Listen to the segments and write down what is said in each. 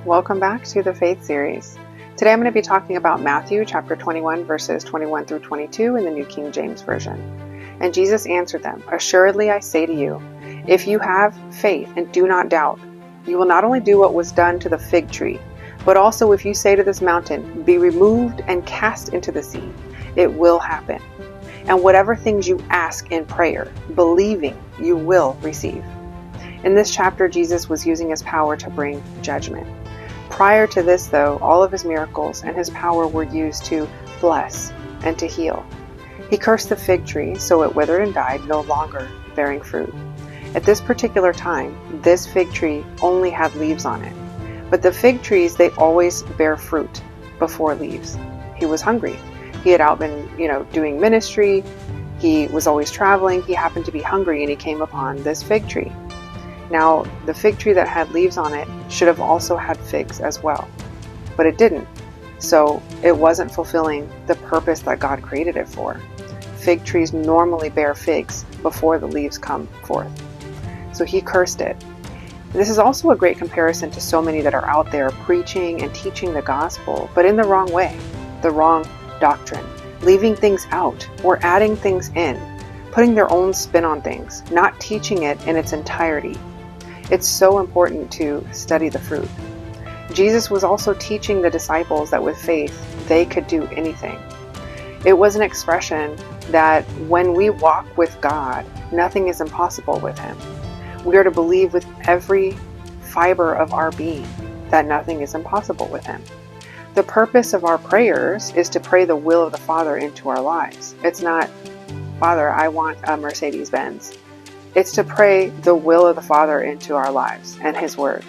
Welcome back to the Faith Series. Today I'm going to be talking about Matthew chapter 21 verses 21 through 22 in the New King James Version. And Jesus answered them, "Assuredly I say to you, if you have faith and do not doubt, you will not only do what was done to the fig tree, but also if you say to this mountain, be removed and cast into the sea, it will happen. And whatever things you ask in prayer, believing, you will receive." In this chapter, Jesus was using his power to bring judgment. Prior to this, though, all of his miracles and his power were used to bless and to heal. He cursed the fig tree, so it withered and died, no longer bearing fruit. At this particular time, this fig tree only had leaves on it. But the fig trees, they always bear fruit before leaves. He was hungry. He had been, doing ministry. He was always traveling. He happened to be hungry, and he came upon this fig tree. Now, the fig tree that had leaves on it should have also had figs as well, but it didn't. So it wasn't fulfilling the purpose that God created it for. Fig trees normally bear figs before the leaves come forth. So he cursed it. This is also a great comparison to so many that are out there preaching and teaching the gospel, but in the wrong way, the wrong doctrine, leaving things out or adding things in, putting their own spin on things, not teaching it in its entirety. It's so important to study the fruit. Jesus was also teaching the disciples that with faith, they could do anything. It was an expression that when we walk with God, nothing is impossible with him. We are to believe with every fiber of our being that nothing is impossible with him. The purpose of our prayers is to pray the will of the Father into our lives. It's not, "Father, I want a Mercedes-Benz." It's to pray the will of the Father into our lives and his word,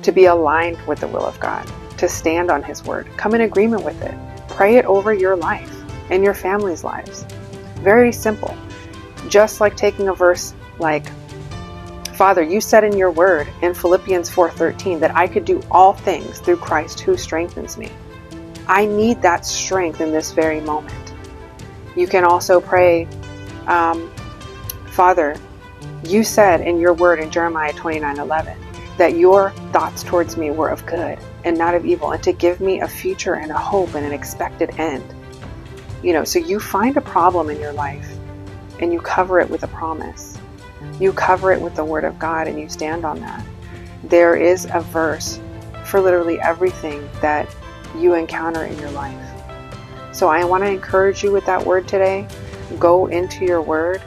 to be aligned with the will of God, to stand on his word, come in agreement with it, pray it over your life and your family's lives. Very simple. Just like taking a verse like, "Father, you said in your word in Philippians 4:13 that I could do all things through Christ who strengthens me. I need that strength in this very moment." You can also pray, "Father, you said in your word in Jeremiah 29:11 that your thoughts towards me were of good and not of evil, and to give me a future and a hope and an expected end." So you find a problem in your life and you cover it with a promise. You cover it with the word of God and you stand on that. There is a verse for literally everything that you encounter in your life. So I want to encourage you with that word today. Go into your word.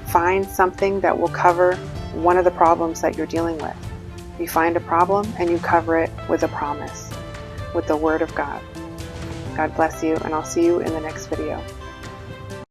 Find something that will cover one of the problems that you're dealing with. You find a problem and you cover it with a promise, with the word of God. God bless you, and I'll see you in the next video.